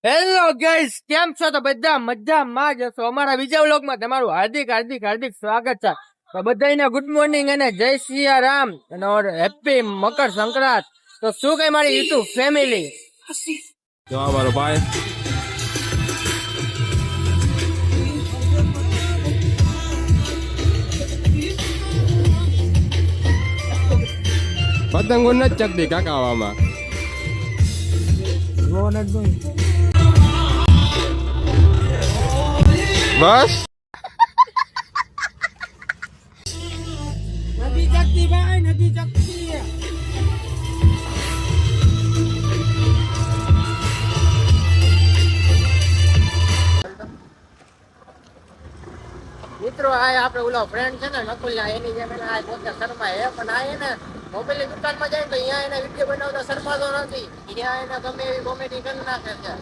Hello guys, કેમ છો? તો બધા મજામાં જ હશો. અમારા બીજા વ્લોગમાં તમારું હાર્દિક હાર્દિક હાર્દિક સ્વાગત છે. તો બધાને ગુડ મોર્નિંગ અને જય સિયા રામ અને હેપી મકર સંક્રાંત. તો શું કઈ મારી યુટ્યુબ ફેમિલી, જો અમારો ભાઈ પતંગો ન ચકતી કાકાવામાં બસ નથી ચકતી ભાઈ, નથી ચકતી. મિત્રો આ આપણે ઓલો ફ્રેન્ડ છે ને નકુલિયા, એની જેમ એને આ પોતે શરમાય પણ આ એને મોબાઈલની દુકાનમાં જાય તો અહીંયા એને વિડીયો બનાવતા શરમાતો નથી. અહીંયા એને ગમે એવી કોમેડી કરી નાખે છે.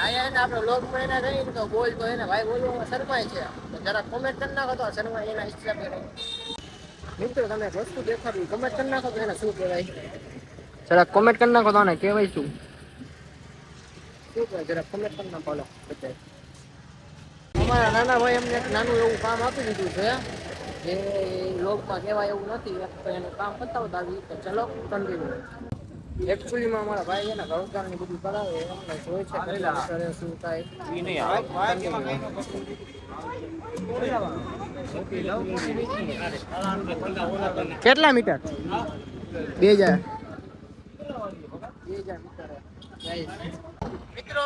અહીંયા એને આપણે વ્લોગમાં એને રહીને તો બોલ તો એને ભાઈ બોલવામાં શરમાય છે. તો જરા કોમેન્ટ કરી નાખો તો શરમાય એના હિસાબે રહી. મિત્રો તમે એક વસ્તુ દેખાડવી, કોમેન્ટ કરી નાખો તો એને શું કહેવાય, જરા કોમેન્ટ કરી નાખો તો એને કહેવાય શું કહેવાય, જરા કોમેન્ટ કરી નાખો. બધા અમારા નાના ભાઈ અમને એક નાનું એવું કામ આપી દીધું છે જે લોગમાં કહેવાય એવું નથી, તો એનું કામ પતાવતા આવી. તો ચલો કન્ટિન્યુ. એકચ્યુઅલીમાં અમારા ભાઈ એના ઘરકારની બધું કરાવે, એમને જોઈ છે કેટલા કરે શું થાય. કેટલા મીટર? 2000 મીટર. મિત્રો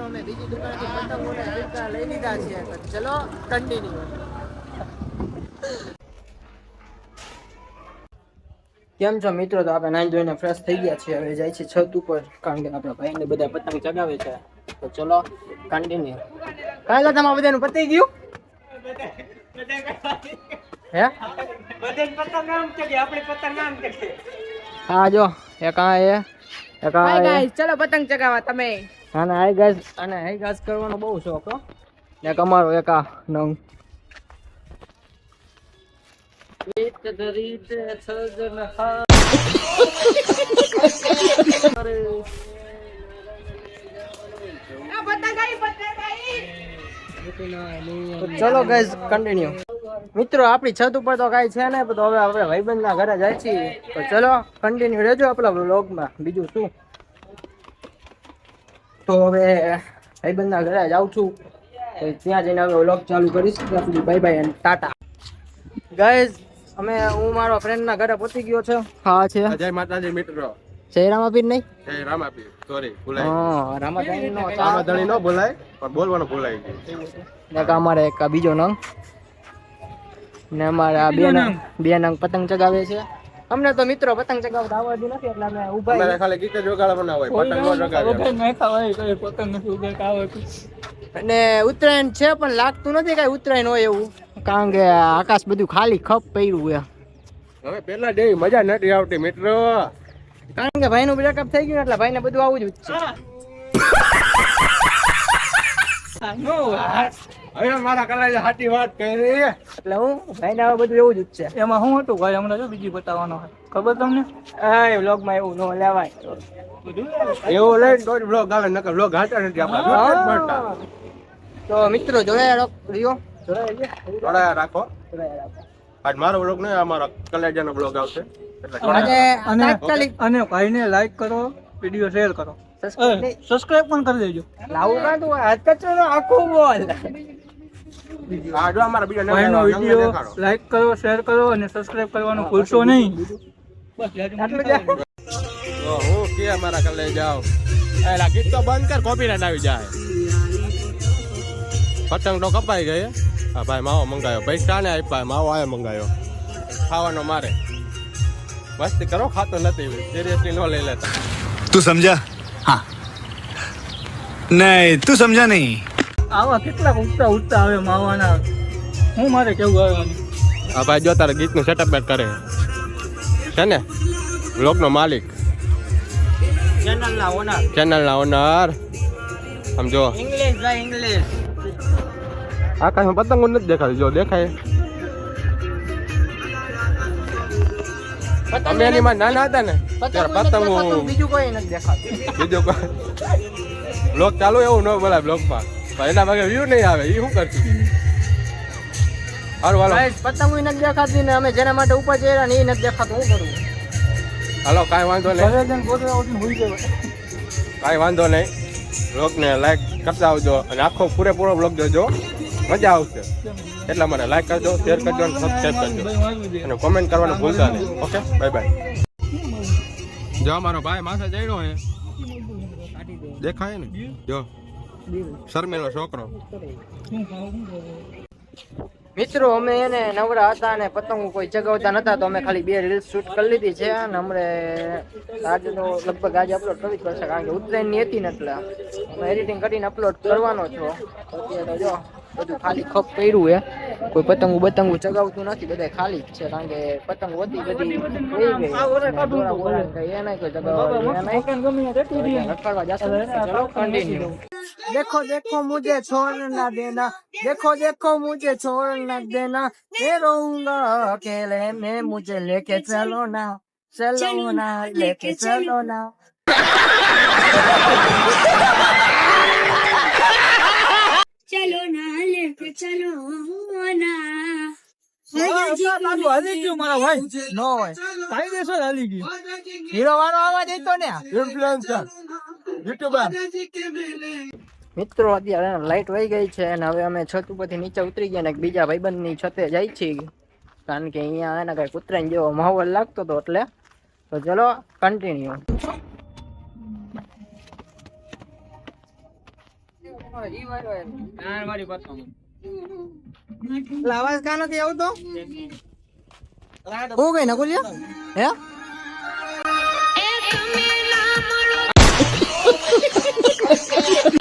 અમે બીજી દુકાનથી પતંગોને સિક્કા લઈ લીધા છે. ચલો કન્ટિન્યુ. કેમ છો મિત્રો? તો આપણે નાઈ ધોઈને ફ્રેશ થઈ ગયા છીએ. હવે જાય છે છત ઉપર, કારણ કે આપણા ભાઈને બધા પતંગ ચગાવે છે. તો ચલો કન્ટિન્યુ. કાલે તમારા બધાનું પતી ગયું હે? હા જો એક આ એ એક આ ગાઈસ, ચલો પતંગ ચગાવવા તમે. અને હાઈ ગાઈસ, અને હાઈ ગાઈસ કરવાનો બહુ શોખ હો. ને અમારો એક આ નંગ રીત રીત સજન હા અરે આ પતંગ આઈ ચલો ગાઈસ કન્ટિન્યુ. મિત્રો આપણી છત ઉપર તો કાંઈ છે ને, તો હવે આપણે ભાઈબંધના ઘરે જાય છીએ. તો ચલો કન્ટિન્યુ રહેજો આપણા વ્લોગમાં. બીજું શું, તો હવે ભાઈબંધના ઘરે જાઉં છું, તો ત્યાં જઈને હવે વ્લોગ ચાલુ કરીશ. ત્યાં સુધી બાય બાય અને ટાટા. ગાઈઝ હું મારો ફ્રેન્ડના ઘરે પહોંચી ગયો છે. હા છે જય માતાજી મિત્રો. જય રામાપીર નહીં, જય રામાપીર. સોરી ભૂલાઈ. હા રામાધણી નો રામાધણી નો બોલાય પણ બોલવાનું ભૂલાઈ ગયું. અમારે એક બીજો નંગ ને અમારે આ બે નંગ પતંગ ચગાવે છે. અમને તો મિત્રો પતંગ ચગાવતા આવડતું નથી, એટલે અમે ઉભા અમારે ખાલી ગીત જ વગાડવાના હોય, પતંગ નો વગાડે. અને ઉત્તરાયણ છે પણ લાગતું નથી કઈ ઉત્તરાયણ હોય એવું, કારણ કે આકાશ બધું ખાલી ખપ પડ્યું છે. હવે પેલા જેવી મજા નથી આવતી મિત્રો, કારણ કે ભાઈનું બ્રેકઅપ થઈ ગયું એટલે ભાઈને બધું આવું જ છે. હવે મારા કલાઈ સાચી વાત કરી, એટલે હું ભાઈને હવે બધું એવું જ છે. એમાં શું હતું ભાઈ, હમણાં જો બીજી બતાવવાનો ખબર તમને? હા વ્લોગમાં એવું ન લેવાય. એવું લઈને તો જ બ્લોગ આવે, નકર બ્લોગ હાચા નથી આપણા. તો મિત્રો જોડાયા રહ્યો, જોડાયા રાખો. આજ મારો બ્લોગ નહીં, અમારા કલેજાનો બ્લોગ આવશે. અને ભાઈને લાઈક કરો, વિડીયો શેર કરો, સબસ્ક્રાઇબ પણ કરી દેજો. લાવું કાં તું હાથ કચરો આખું બોલ. આ જો અમારા બીજા ભાઈનો વિડીયો લાઈક કરો, શેર કરો અને સબસ્ક્રાઇબ કરવાનું ભૂલશો નહીં. બસ આટલું જ. હું કે અમારા કલે જાવ, એલા ગીત તો બંધ કર, કોપીરાઈટ આવી જાય. પતંગ તો કપાઈ ગઈ. હા ભાઈ માવો મંગાયો, પૈસા ને આપ્યા, માવો આયો મંગાયો. ખાવાનો મારે મસ્તી કરો, ખાતો નથી, સિરિયસલી ન લઈ લેતા. તું સમજા? હા નહીં તું સમજા નહીં. આવા કેટલા ઉઠતા ઉઠતા આવે માવાના, હું મારે કેવું આવે. હા ભાઈ જો તારે ગીતનું સેટઅપ બેટ કરે છે ને, બ્લોગનો માલિક, ચેનલના ઓનર. સમજો ઇંગ્લિશ ભાઈ ઇંગ્લિશ. આકાશમાં પતંગો નથી દેખાતી, જો દેખાય અમે એની માં નાના હતા ને ત્યારે પતંગ બીજું કોઈ નથી દેખાતું. બીજો બ્લોગ ચાલુ એવું ન બોલાય બ્લોગમાં પણ એના ભાગે વ્યૂ નહીં આવે એ શું કરશું હાલો હાલો Guys, પતંગ નથી દેખાતી ને અમે જેના માટે ઉપર જઈ રહ્યા ને એ નથી દેખાતું. હું કરું? હાલો કાંઈ વાંધો નહીં કાંઈ વાંધો નહીં બ્લોગને લાઈક કરતા આવજો અને આખો પૂરેપૂરો બ્લોગ જોજો મજા આવશે એટલા માટે લાઈક કરજો શેર કરજો અને સબસ્ક્રાઈબ કરજો અને કોમેન્ટ કરવાનું ભૂલતા નહીં ઓકે બાય બાય જો મારો ભાઈ માથે ચડ્યો હે દેખાય ને જો શર્મેલો છોકરો મિત્રો અમે એને નવરા હતા અને પતંગ કોઈ ચગાવતા નતા તો અમે ખાલી 2 રીલ્સ શૂટ કરી લીધી છે અને અમને આજે તો લગભગ આજે અપલોડ કરવી જ પડશે કારણ કે ઉત્તરાયણ ની હતી ને એટલે અમે એડિટિંગ કરીને અપલોડ કરવાનો છો અત્યારે જો બધું ખાલી ખપ કર્યું હે કોઈ પતંગો ચગાવતું નથી બધા ખાલી જ છે કારણ કે પતંગ વધી બધી વહી ગઈ દોરા બોરા કઈ એ નહીં કોઈ રખડવા જશે ચલો કન્ટિન્યુ देखो देखो मुझे छोड़ना देना देखो देखो मुझे छोड़ना देना मैं रहूंगा अकेले में मुझे लेके चलो ना लेके चलो ना चलो ना लेके चलो ना હીરો વાળો અવાજ હતો ને મિત્રો અત્યારે લાઈટ વહી ગઈ છે અને હવે અમે છત ઉપરથી નીચે ઉતરી ગયા ને બીજા ભાઈબંધ ની છતે જાય છે કારણ કે અહીંયા એને કઈ ઉતરાઈને જેવો માહોલ લાગતો હતો એટલે તો ચલો કન્ટિન્યુ અવાજ કા નથી આવતો હો ગઈ ના બોલ્યો હે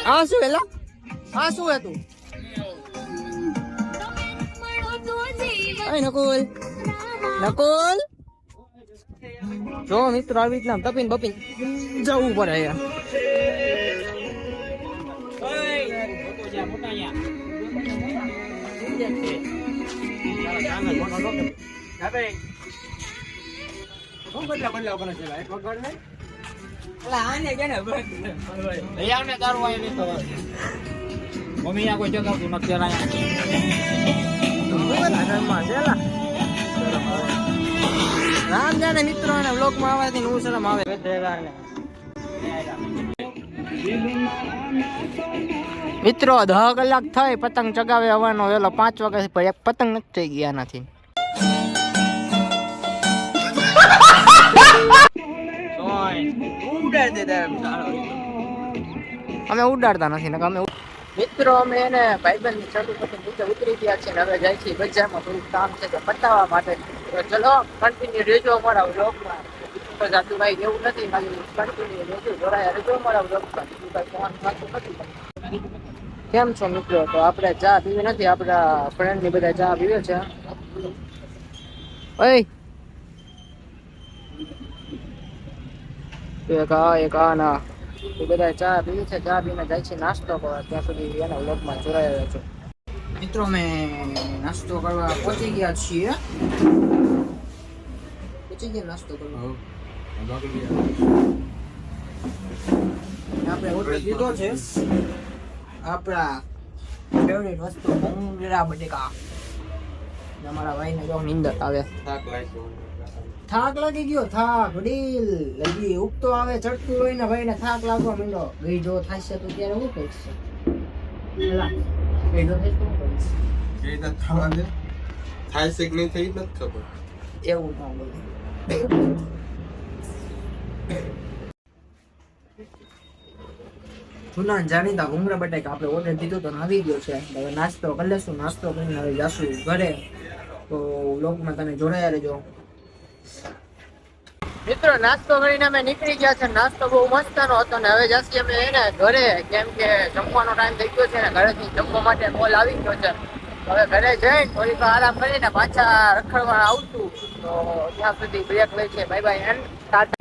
આ શું હે તું નકુલ જો મિત્રો આવી રીતના તપીન બપીન જવું પડે રામ જાને મિત્રો ને બ્લોક માં આવવાથી હું શરમ આવે મિત્રો 10 કલાક થઈ પતંગ ચગાવે આવવાનો વેલો 5 વાગ્યાથી પણ એક પતંગ નથી થઈ ગયા નથી અમે ઉડાડતા નથી ને અમે મિત્રો અમે એને ભાઈબંધ ની ચડું પછી નીચે ઉતરી ગયા છે ને હવે જાય છે બજારમાં થોડુંક કામ છે તો પતાવવા માટે તો ચલો કન્ટિન્યુ રેજો અમારા વ્લોગમાં જાતુભાઈ એવું નથી ખાલી કન્ટિન્યુ રેજો જોડાયા રેજો અમારા વ્લોગમાં કેમ છો મિત્રો તો આપણે ચા પીવી નથી આપણા ફ્રેન્ડ ની બધા ચા પીવે છે ઓય એક આ ના એ બધા ચા પીવે છે ચા પીને જાય છે નાસ્તો કરવા ત્યાં સુધી એના વ્લોગમાં જોડાયા છો મિત્રો અમે નાસ્તો કરવા પહોંચી ગયા છીએ નાસ્તો કરવા આપણે ઓર્ડર દીધો છે આપણા ફેવરેટ વસ્તુ ભૂંગળા બટેકા અમારા ભાઈને જો નીંદર આવે થાક લાગી ગયો થાક ડીલ લગી ઉગતો આવે ચડતું હોય ને ભાઈ ને થાક લાગવા માંડો ગઈ જો થાશે તો ત્યારે હું કહીશ ગઈ જો થાય શું કહીશ ગઈ તો થવા દે થાય છે કે નહીં થઈ નથી ખબર એવું ના બોલે જૂના જાણીતા ભૂંગળા બટેકા આપણે ઓર્ડર દીધો તો આવી ગયો છે હવે નાસ્તો કરી લેશું નાસ્તો કરીને હવે જાશું ઘરે તો વ્લોગમાં તમે જોડાયા રહેજો મિત્રો નાસ્તો કરીને અમે નીકળી ગયા છે નાસ્તો બહુ મસ્તનો હતો ને હવે જઈએ અમે એને ઘરે કેમ કે જમવાનો ટાઈમ થઈ ગયો છે ને ઘરેથી જમવા માટે કોલ આવી ગયો છે હવે ઘરે જઈને થોડીક આરામ કરીને પાછા રખડવા આવતું તો ત્યાં સુધી બ્રેક લઈ છે bye bye and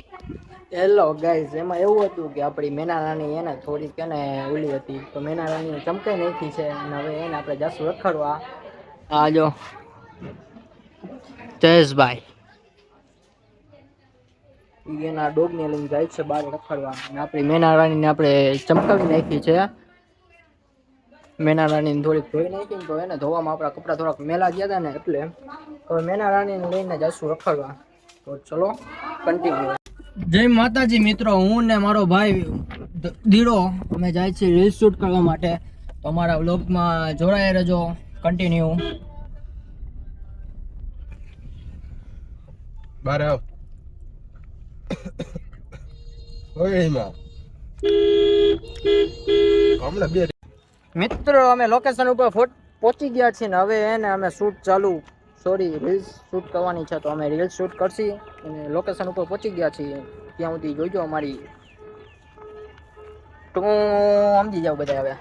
hello guys એમાં એવું હતું કે આપણી મેના રાણી એને થોડીક એને ઓલી હતી તો મેના રાણીને ચમકાઈ નાખી છે અને હવે એને આપણે જશું રખડવા આ જો જયેશભાઈ ઈ એના ડોગને લઈને જાય છે બહાર રખડવા અને આપણી મેના રાણીને આપણે ચમકાવી નાખી છે. મેના રાણીને થોડીક ધોઈ નાખી ને તો એને ધોવામાં આપણા કપડાં થોડાક મેલા ગયા હતા ને એટલે હવે મેના રાણીને લઈને જઈશું રખડવા. તો ચલો કન્ટિન્યુ. જય માતાજી મિત્રો, હું ને મારો ભાઈ દીડો અમે જાય છીએ રીલ શૂટ કરવા માટે. તો અમારા વ્લોગમાં જોડાયા રહેજો કન્ટિન્યુ. બાર આવ ઓયમાં હમણાં બે મિત્રો અમે લોકેશન ઉપર પહોંચી ગયા છીએ ને હવે એને અમે શૂટ ચાલુ રીલ્સ શૂટ કરવાની છે તો અમે રીલ્સ શૂટ કરશી અને લોકેશન ઉપર પહોંચી ગયા છીએ. ત્યાં સુધી જોઈજો અમારી તો સમજી જાવ બધા હવે.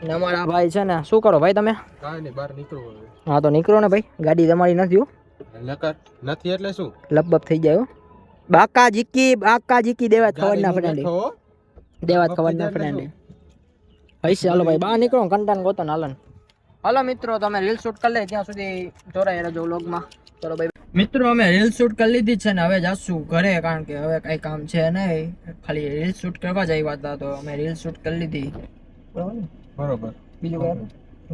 ને અમારા ભાઈ છે ને શું કરો ભાઈ તમે? કાંઈ નહીં, બહાર નીકળવું હવે. હા તો નીકળો ને ભાઈ, ગાડી તમારી નથી હો. નકર નથી એટલે શું લપબપ થઈ જાય હો. બાકા જીકી દેવાત ખબર ના ફ્રેન્ડ દેવાત ખબર ના ફ્રેન્ડ હૈસે. હાલો ભાઈ બહાર નીકળો, કંટાન ગોતો હાલો. હાલો મિત્રો તમે રીલ શૂટ કરી લે ત્યાં સુધી જોડાઈ રહેજો વ્લોગમાં. ચલો ભાઈ મિત્રો અમે રીલ શૂટ કરી લીધી છે ને હવે જાશું ઘરે, કારણ કે હવે કઈ કામ છે નહીં, ખાલી રીલ શૂટ કરવા જ આવ્યા હતા તો અમે રીલ શૂટ કરી લીધી. બરોબર. બીજું કઈ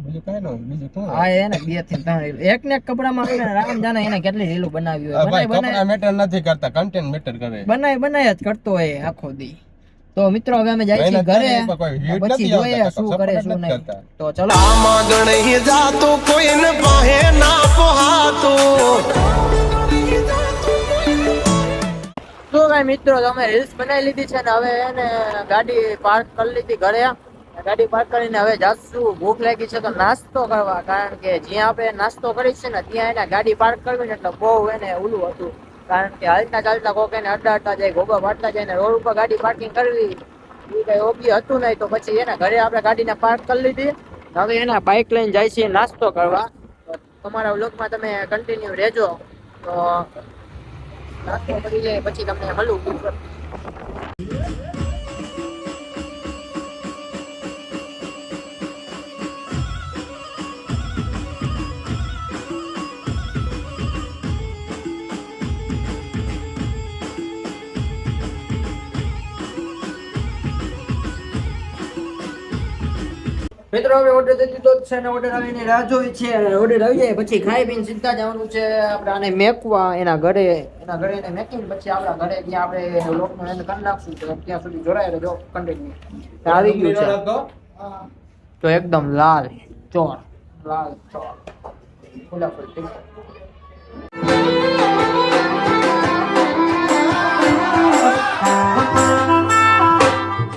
બીજું કઈ નહીં, બીજું શું? હા એને 2 થી 3 એક ને એક કપડામાં રામ જાણે એને કેટલી રીલો બનાવી હોય. ભાઈ કપડા મેટર નથી કરતા, કન્ટેન્ટ મેટર કરે. બનાય જ કરતો હોય આખો દી. તો મિત્રો હવે અમે જાય છીએ ઘરે, પછી જોઈએ શું કરે શું નહીં. તો ચલો. તો ભાઈ મિત્રો અમે રીલ્સ બનાવી લીધી છે ને હવે એને ગાડી પાર્ક કરી લીધી ઘરે. ગાડી પાર્ક કરીને હવે જાશું, ભૂખ લાગી છે તો નાસ્તો કરવા, કારણ કે જ્યાં આપણે નાસ્તો કરી છે ને ત્યાં એને ગાડી પાર્ક કરવી ને એટલે બહુ એને ઓલું હતું, કારણ કે હાલતા ચાલતા કોક એને અડાડતા જાય, ગોબા વાટતા જાય ને રોડ ઉપર ગાડી પાર્કિંગ કરવી એ કઈ યોગ્ય હતું નહીં. તો પછી એના ઘરે આપણે ગાડીને પાર્ક કરી લીધી. હવે એના બાઇક લઈને જાય છે નાસ્તો કરવા. તો તમારા વ્લોગમાં તમે કન્ટિન્યુ રહેજો. તો નાસ્તો કરી જાય પછી તમને મળું. મિત્રો હવે ઓર્ડર દઈ દીધો છે ને ઓર્ડર આવીને રાહ જોઈ છે. ઓર્ડર આવી જાય પછી ખાઈ પીને સીધા જવાનું છે આપણે આને મેકવા એના ઘરે એને મેકીને પછી આપણા ઘરે જ્યાં આપણે લોકનો એને કરી નાખશું. તો ત્યાં સુધી જોડાઈ રહેજો કન્ટિન્યુ. આવી ગયું છે તો એકદમ લાલ ચોર ફુલાફુલ.